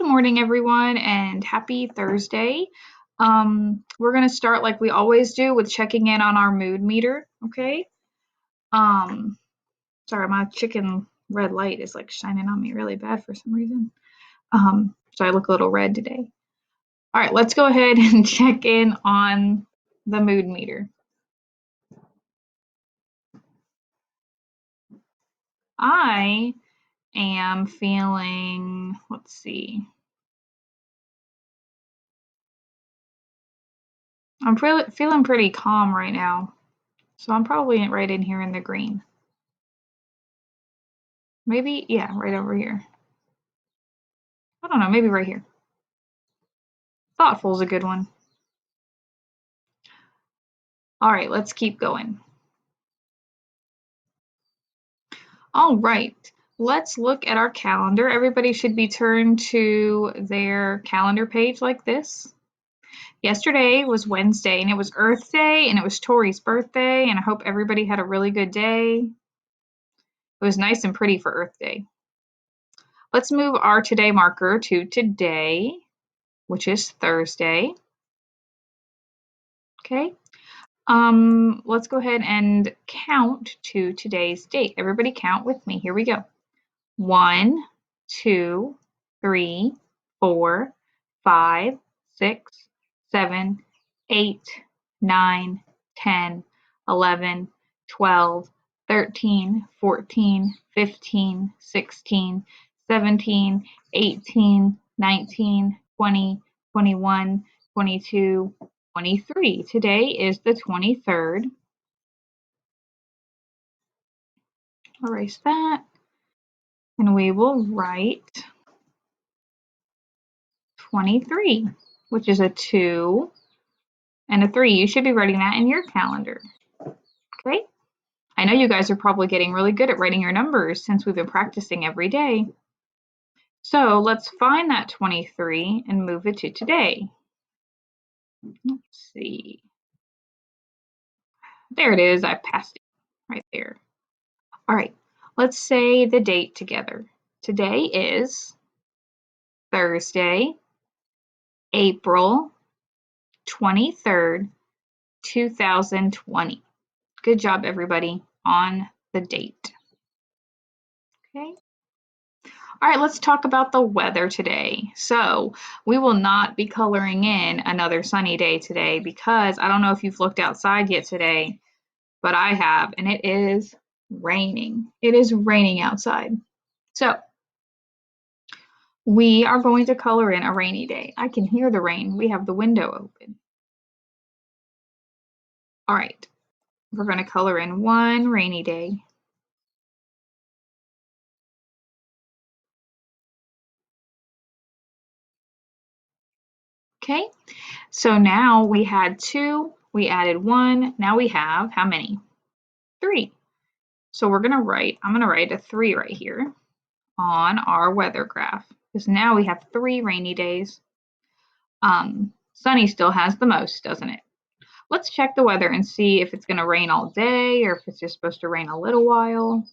morning, everyone, and happy Thursday. We're going to start like we always do with checking in on our mood meter, okay? Um, Sorry, my chicken red light is like shining on me really bad for some reason. So I look a little red today. All right, let's go ahead and check in on the mood meter. I am feeling, let's see. I'm feeling pretty calm right now. So I'm probably right in here in the green. Maybe, yeah, right over here. I don't know, maybe right here. Thoughtful is a good one. All right, let's keep going. All right, let's look at our calendar. Everybody should be turned to their calendar page like this. Yesterday was Wednesday, and it was Earth Day, and it was Tori's birthday, and I hope everybody had a really good day. It was nice and pretty for Earth Day. Let's move our today marker to today, which is Thursday. Okay. Let's go ahead and count to today's date. Everybody count with me. Here we go. 1, 2, 3, 4, 5, 6, 7, 8, 9, 10, 11, 12, 13, 14, 15, 16, 17, 18, 19, 20, 21, 22, 23. Today is the 23rd. Erase that. And we will write 23, which is a 2 and a 3. You should be writing that in your calendar. Okay? I know you guys are probably getting really good at writing your numbers since we've been practicing every day. So let's find that 23 and move it to today. Let's see. There it is. I passed it right there. All right. Let's say the date together. Today is Thursday, April 23rd, 2020. Good job, everybody, on the date. Okay. All right, let's talk about the weather today. So we will not be coloring in another sunny day today because I don't know if you've looked outside yet today, but I have, and it is raining. It is raining outside. So we are going to color in a rainy day. I can hear the rain. We have the window open. All right, we're going to color in one rainy day. Okay, so now we had 2, we added 1, now we have how many? 3. So I'm going to write a 3 right here on our weather graph because now we have 3 rainy days. Sunny still has the most, doesn't it? Let's check the weather and see if it's going to rain all day or if it's just supposed to rain a little while.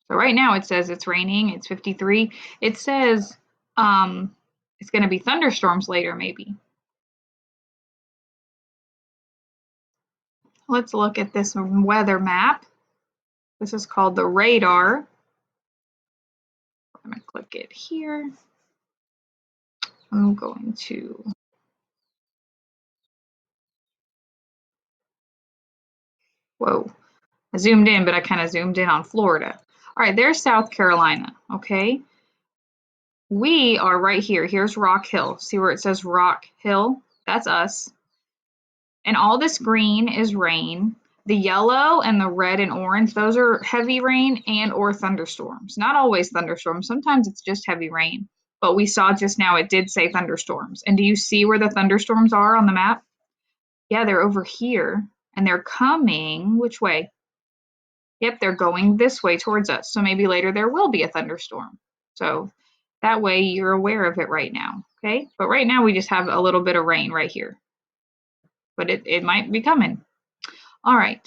So right now it says it's raining, it's 53. It says it's going to be thunderstorms later maybe. Let's look at this weather map. This is called the radar. I'm going to click it here. I'm going to whoa, I zoomed in, but I kind of zoomed in on Florida. All right, there's South Carolina, okay? We are right here. Here's Rock Hill. See where it says Rock Hill? That's us. And all this green is rain. The yellow and the red and orange, those are heavy rain and or thunderstorms. Not always thunderstorms. Sometimes it's just heavy rain. But we saw just now it did say thunderstorms. And do you see where the thunderstorms are on the map? Yeah, they're over here. And they're coming, which way? Yep, they're going this way towards us. So maybe later there will be a thunderstorm. So that way you're aware of it right now, okay? But right now we just have a little bit of rain right here. But it might be coming. All right.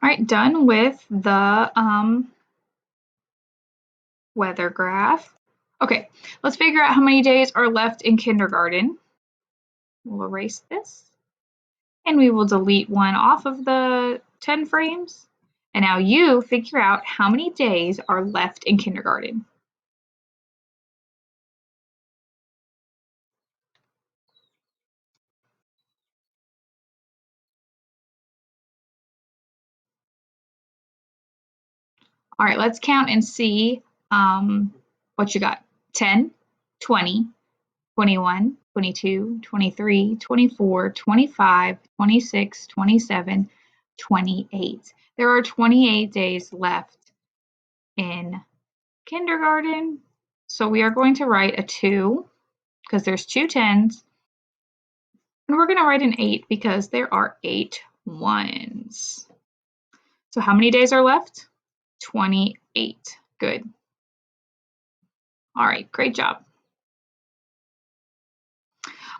All right, done with the weather graph. Okay, let's figure out how many days are left in kindergarten. We'll erase this. And we will delete one off of the 10 frames. And now you figure out how many days are left in kindergarten. All right, let's count and see what you got. 10, 20, 21, 22, 23, 24, 25, 26, 27, 28. There are 28 days left in kindergarten. So we are going to write a 2 because there's 2 10s. And we're going to write an 8 because there are 8 1s. So how many days are left? 28. Good. All right, great job.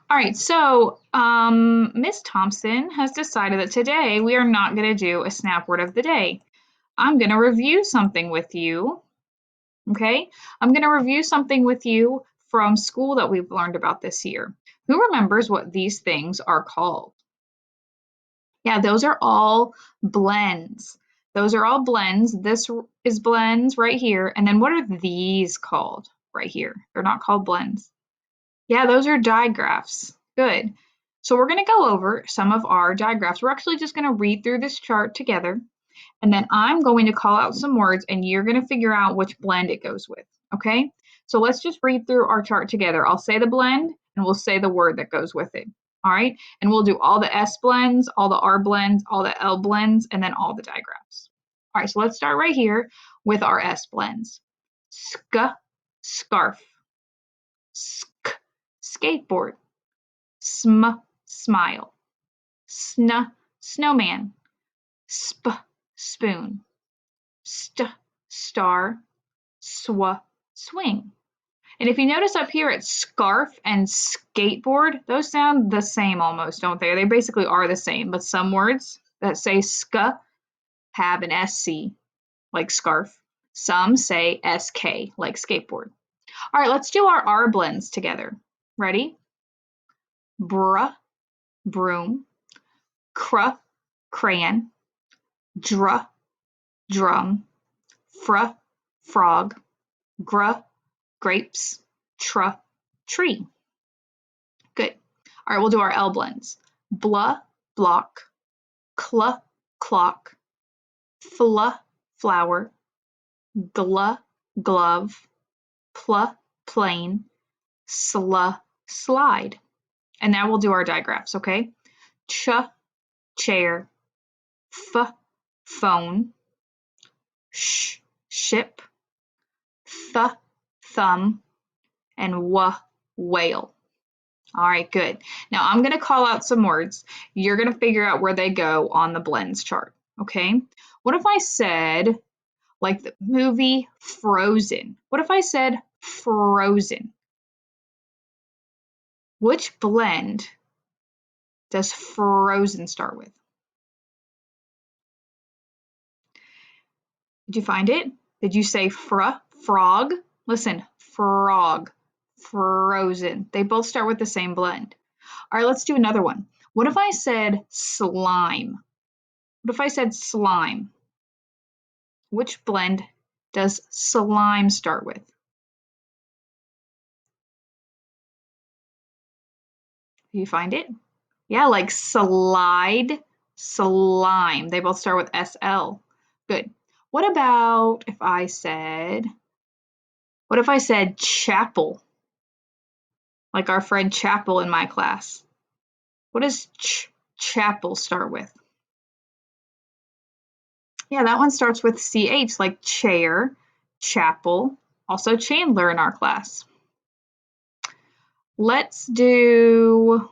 All right, so Miss Thompson has decided that today we are not going to do a snap word of the day. I'm going to review something with you, okay? I'm going to review something with you from school that we've learned about this year. Who remembers what these things are called? Yeah, those are all blends. Those are all blends. This is blends right here. And then what are these called right here? They're not called blends. Yeah, those are digraphs. Good. So we're going to go over some of our digraphs. We're actually just going to read through this chart together, and then I'm going to call out some words, and you're going to figure out which blend it goes with, okay? So let's just read through our chart together. I'll say the blend, and we'll say the word that goes with it, all right? And we'll do all the S blends, all the R blends, all the L blends, and then all the digraphs. All right, so let's start right here with our S blends. Sk, scarf. Sk, skateboard. Sm, smile. Sn, snowman. Sp, spoon. St, star. Sw, swing. And if you notice up here at scarf and skateboard, those sound the same almost, don't they? They basically are the same, but some words that say sk have an SC, like scarf. Some say SK, like skateboard. All right, let's do our R blends together. Ready? Bruh, broom. Cr, crayon. Dr, drum. Fr, frog. Gr, grapes. Tr, tree. Good. All right, we'll do our L blends. Blah, block. Cl, clock. Fl, flower. Gl, glove. Pl, plane. Sl, slide. And now we'll do our digraphs, okay? Ch, chair. F, phone. Sh, ship. Th, thumb. And w, whale. All right, good. Now I'm going to call out some words. You're going to figure out where they go on the blends chart, okay? What if I said, like the movie Frozen? What if I said frozen? Which blend does frozen start with? Did you find it? Did you say frog? Listen, frog, frozen. They both start with the same blend. All right, let's do another one. What if I said slime? What if I said slime? Which blend does slime start with? Do you find it? Yeah, like slide, slime. They both start with SL. Good. What about if I said, what if I said chapel? Like our friend Chapel in my class. What does chapel start with? Yeah, that one starts with CH, like chair, chapel, also Chandler in our class. Let's do,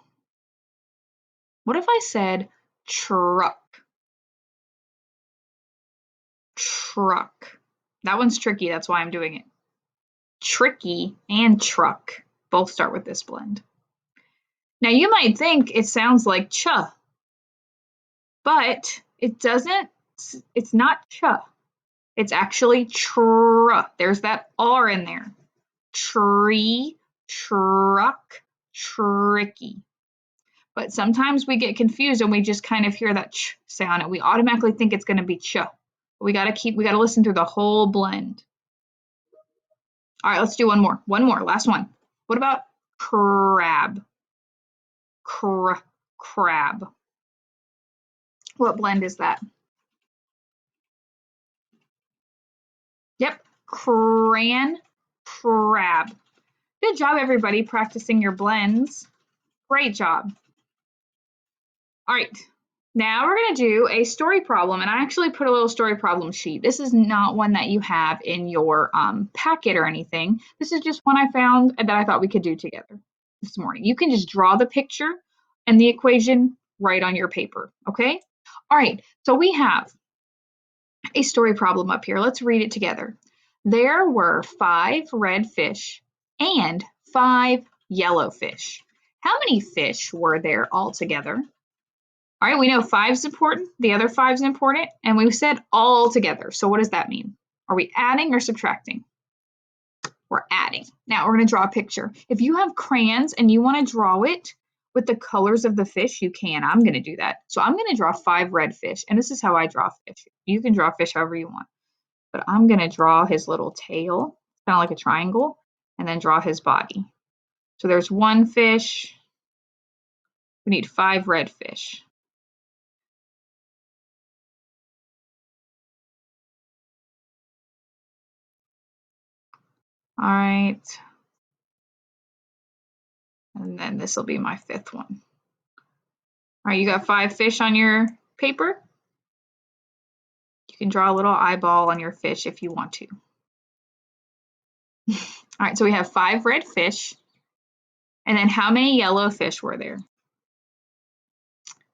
what if I said truck? Truck. That one's tricky, that's why I'm doing it. Tricky and truck both start with this blend. Now you might think it sounds like but it doesn't It's not ch. It's actually tr. There's that R in there. Tree, truck, tricky. But sometimes we get confused and we just kind of hear that ch sound and we automatically think it's going to be ch. We got to listen through the whole blend. All right, let's do one more. One more, last one. What about crab? Crab. What blend is that? Yep, crab. Good job, everybody, practicing your blends. Great job. All right, now we're going to do a story problem, and I actually put a little story problem sheet. This is not one that you have in your packet or anything. This is just one I found that I thought we could do together this morning. You can just draw the picture and the equation right on your paper, okay? All right, so we have a story problem up here. Let's read it together. There were 5 red fish and 5 yellow fish. How many fish were there altogether? All right, we know 5 is important, the other 5 is important, and we said all together. So what does that mean? Are we adding or subtracting? We're adding. Now we're going to draw a picture. If you have crayons and you want to draw it with the colors of the fish, you can. I'm going to do that. So I'm going to draw 5 red fish, and this is how I draw fish. You can draw fish however you want, but I'm going to draw his little tail, kind of like a triangle, and then draw his body. So there's 1 fish. We need 5 red fish. All right. And then this will be my 5th one. All right, you got 5 fish on your paper. You can draw a little eyeball on your fish if you want to. All right, so we have 5 red fish. And then how many yellow fish were there?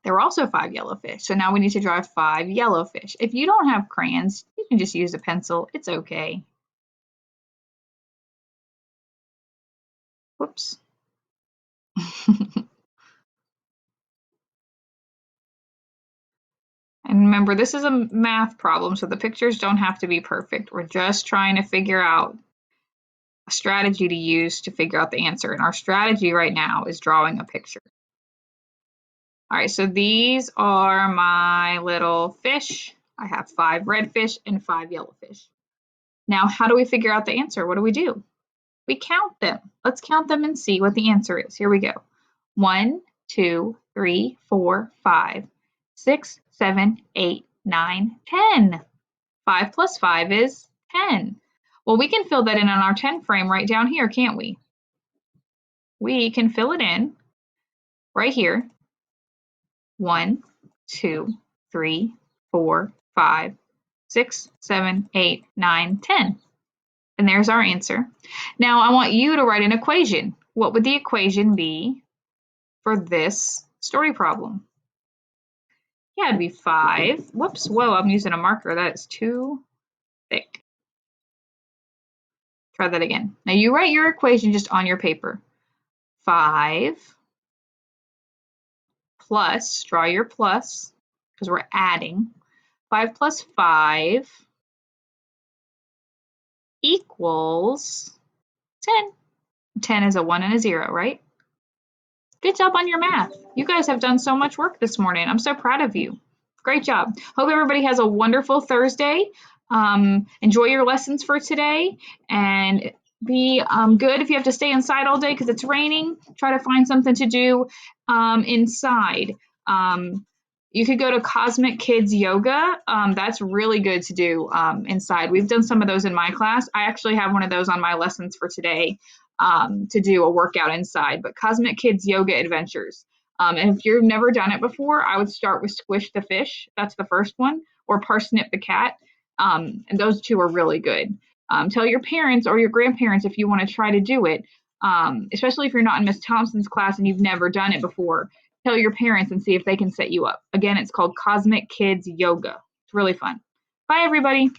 There were also 5 yellow fish. So now we need to draw 5 yellow fish. If you don't have crayons, you can just use a pencil. It's okay. Whoops. And remember, this is a math problem, so the pictures don't have to be perfect. We're just trying to figure out a strategy to use to figure out the answer. And our strategy right now is drawing a picture. All right, so these are my little fish. I have 5 red fish and 5 yellow fish. Now, how do we figure out the answer? What do? We count them. Let's count them and see what the answer is. Here we go. 1, 2, 3, 4, 5, 6, 7, 8, 9, 10. 5 plus 5 is 10. Well, we can fill that in on our 10 frame right down here, can't we? We can fill it in right here. 1, 2, 3, 4, 5, 6, 7, 8, 9, 10. And there's our answer. Now I want you to write an equation. What would the equation be for this story problem? Yeah, it'd be 5. Whoops, whoa, I'm using a marker. That is too thick. Try that again. Now you write your equation just on your paper. 5 plus, draw your plus, because we're adding. 5 plus 5 equals 10. 10 is a 1 and a 0, right? Good job on your math. You guys have done so much work this morning. I'm so proud of you. Great job. Hope everybody has a wonderful Thursday. Enjoy your lessons for today, and be good if you have to stay inside all day because it's raining. Try to find something to do inside. You could go to Cosmic Kids Yoga. That's really good to do inside. We've done some of those in my class. I actually have one of those on my lessons for today to do a workout inside. But Cosmic Kids Yoga Adventures. And if you've never done it before, I would start with Squish the Fish. That's the first one. Or Parsnip the Cat. And those 2 are really good. Tell your parents or your grandparents if you want to try to do it, especially if you're not in Miss Thompson's class and you've never done it before. Tell your parents and see if they can set you up. Again, it's called Cosmic Kids Yoga. It's really fun. Bye, everybody.